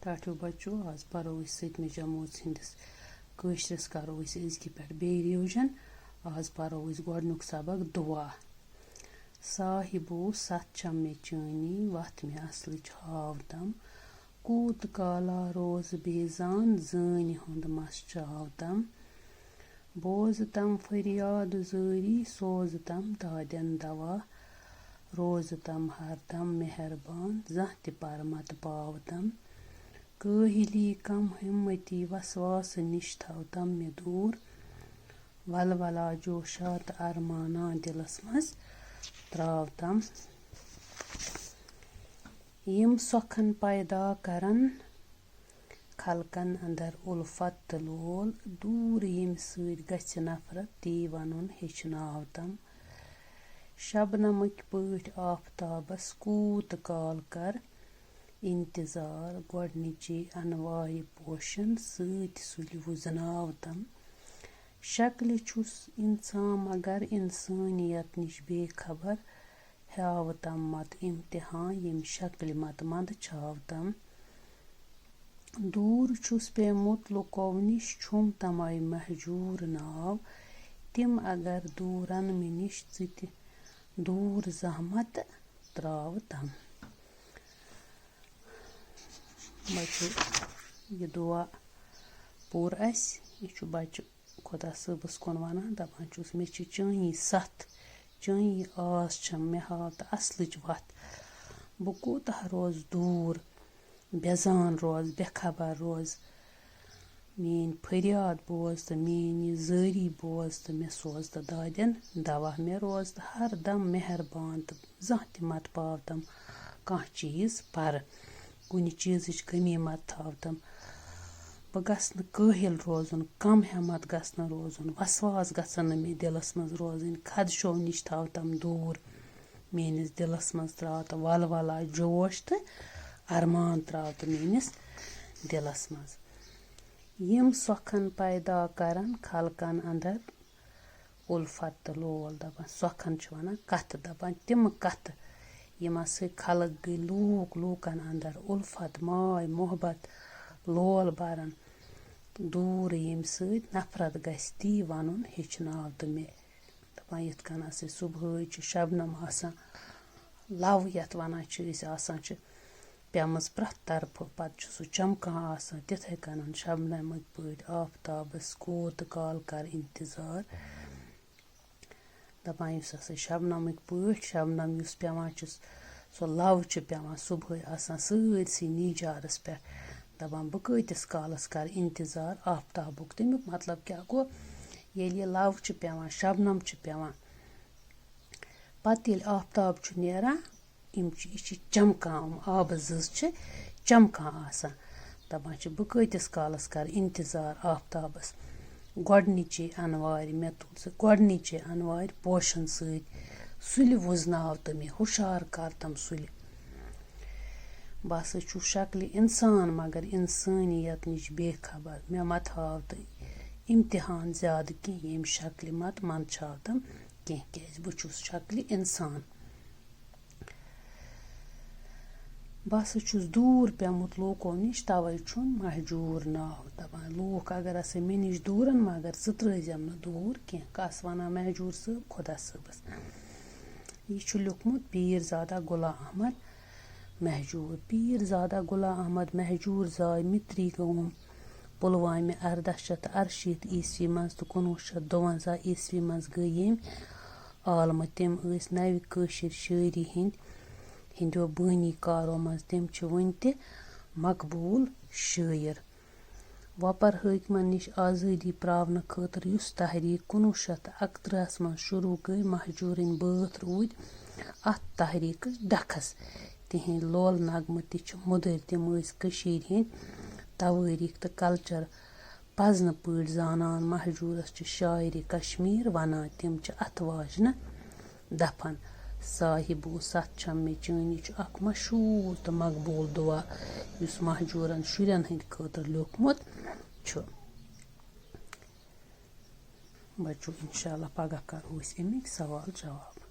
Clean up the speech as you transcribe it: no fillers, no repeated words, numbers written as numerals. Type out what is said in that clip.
ٹاٹھیو بچو آز پرو أسۍ سٔتمہِ جمٲژ ہٕنٛدِس کٲشرِس کرو أسۍ أزکہِ پٮ۪ٹھ بیٚیہِ رِوجن آز پرو أسۍ گۄڈنیُک سبق دُعا صاحبو ستھ چھم مےٚ چٲنی وتھ مےٚ اصلٕچ ہاوتم کوٗت کالا روزٕ بیزان زٲنۍ ہُنٛد مس چاوتم بوزتم فریاد زٲری سوزتم دادٮ۪ن دوا روزتم ہردم مہربان زانٛہہ تہِ پرمت پاوتم کٲہلی کم ہمتی وسواسہٕ نِش تھاوتم مےٚ دوٗر ولولا جوشا تہٕ ارمانا دِلس منٛز تراوتم یِم سۄکھن پیدا کرن خلقن اندر اُلفت تہٕ لول دوٗر ییٚمہِ سۭتۍ گژھِ نفرت تی ونُن ہیٚچھناوتم شبنمٕکۍ پٲٹھۍ آفتابس کوٗت کال کر انتظار گۄڈنِچی انوارِ پوشن سۭتۍ سُلہِ وُزناوتم شکلہِ چھُس انسان مگر انسٲنیت نِش بے خبر ہاوتم مت امتحان ییٚمہِ شکلہِ مت منٛد چھاوتم دوٗر چھُس پیومُت لُکو نِش چھُم تمے مہجوٗر ناو تِم اگر دوٗرن مےٚ نِش ژٕ تہِ دوٗر زحمت تراوتم بچو یہِ دُعا پوٚر اسہِ یہِ چھُ بچہِ خۄدا صٲبس کُن ونان دپان چھُس مےٚ چھِ چٲنی سَتھ چٲنی آس چھم مےٚ ہاو تہٕ اصلٕچ وتھ بہٕ کوٗتاہ روزٕ دوٗر بےٚزان روز بے خبر روز میٲنۍ فریاد بوز تہٕ میٲنۍ یہِ زٲری بوز تہٕ مےٚ سوز تہٕ دادٮ۪ن دوا مےٚ روز تہٕ ہر دم مہربان تہٕ زانٛہہ تہِ مت پاوتم کانٛہہ چیٖز پرٕ کُنہِ چیٖزٕچ کٔمی مت تھاوتم بہٕ گژھٕ نہٕ کٲہِل روزُن کم ہٮ۪مت گژھِ نہٕ روزُن وسواس گژھن نہٕ مےٚ دِلس منٛز روزٕنۍ خدشو نِش تھاوتم دوٗر میٲنِس دِلس منٛز تراو تہٕ ولولا جوش تہٕ ارمان تراو تہٕ میٲنِس دِلس منٛز یِم سۄکھن پیدا کرن خلقن اندر اُلفت تہٕ لول دپان سۄکھن چھِ ونان کتھٕ دپان تِمہٕ کتھٕ یِمن سۭتۍ خلق گٔے لوٗکن اندر اُلفت ماے محبت لول برن دوٗر ییٚمہِ سۭتۍ نفرت گژھِ تی ونُن ہیٚچھناو تہٕ مےٚ دپان یِتھ کٔنۍ اسہِ صبحٲے چھُ شبنم آسان لو یتھ ونان چھِ أسۍ آسان چھِ پیٚمٕژ پرٛٮ۪تھ طرفہٕ پتہٕ چھُ سُہ چمکان آسان تِتھے کٔنۍ شبنمٕکۍ پٲٹھۍ آفتابس کوٗت کال کر انتظار دپان یُس ہسا شبنمٕکۍ پٲٹھۍ شبنم یُس پیٚوان چھُ سۄ لو چھِ پیٚوان صبحٲے آسان سٲرسٕے نیجارس پٮ۪ٹھ دپان بہٕ کۭتِس کالس کر انتظار آفتابُک تمیُک مطلب کیٛاہ گوٚو ییٚلہِ یہِ لو چھِ پیٚوان شبنم چھِ پیٚوان پتہٕ ییٚلہِ آفتاب چھُ نیران یہِ چھِ چمکان آبہٕ زٕز چھِ چمکان آسان دپان چھِ بہٕ کۭتِس کالس کر انتظار آفتابس گۄڈنِچے انوارِ مےٚ تُل ژٕ گۄڈنِچے انوارِ پوشن سۭتۍ سُلہِ وُزناو تہٕ مےٚ ہُشار کر تم سُلہِ بہٕ ہسا چھُس شکلہِ انسان مگر انسٲنیت نِش بے خبر مےٚ مت ہاو تہٕ امتحان زیادٕ کینٛہہ ییٚمہِ شکلہِ مت منٛدچھاوتم کینٛہہ کیٛازِ بہٕ چھُس شکلہِ انسان بہٕ ہسا چھُس دوٗر پیومُت لوٗکو نِش توے چھُم مہجوٗر ناو دپان لوٗکھ اگر ہسا مےٚ نِش دوٗرن مگر ژٕ ترٲزٮ۪م نہٕ دوٗر کینٛہہ کس ونان مہجوٗر صٲب خۄدا صٲبس یہِ چھُ لیوٗکھمُت پیٖر زادا غلام احمد مہجوٗر پیٖر زادا غلام احمد مہجوٗر زاے مِتری گام پُلوامہِ 1848 عیسوی منٛز تہٕ 1952 عیسوی منٛز گٔے ییٚمۍ عالمہٕ تِم ٲسۍ نوِ کٲشِر شٲعری ہٕنٛدیو بٲنی کارو منٛز تِم چھِ وُنہِ تہِ مقبوٗل شٲعر وۄپر حٲکمن نِش آزٲدی پراونہٕ خٲطرٕ یُس تحریٖک 1931 منٛز شروٗع گٔے مہجوٗرٕنۍ بٲتھ روٗدۍ اتھ تحریٖکس ڈکھس تِہنٛدۍ لولہٕ نغمہٕ تہِ چھِ مُدٕرۍ تِم ٲسۍ کٔشیٖرِ ہٕنٛدۍ توٲریٖخ تہٕ کلچر پزنہٕ پٲٹھۍ زانان مہجوٗرس چھِ شاعرِ کشمیٖر ونان تِم چھِ اتھٕ واجنہِ دفن صاحبو ستھ چھم مےٚ چٲنی چھُ اکھ مشہوٗر تہٕ مقبوٗل دُعا یُس مہجوٗرن شُرٮ۪ن ہٕنٛدِ خٲطرٕ لیوٗکھمُت چھُ بچو انشاء اللہ پگاہ کرو أسۍ امیِکۍ سوال جواب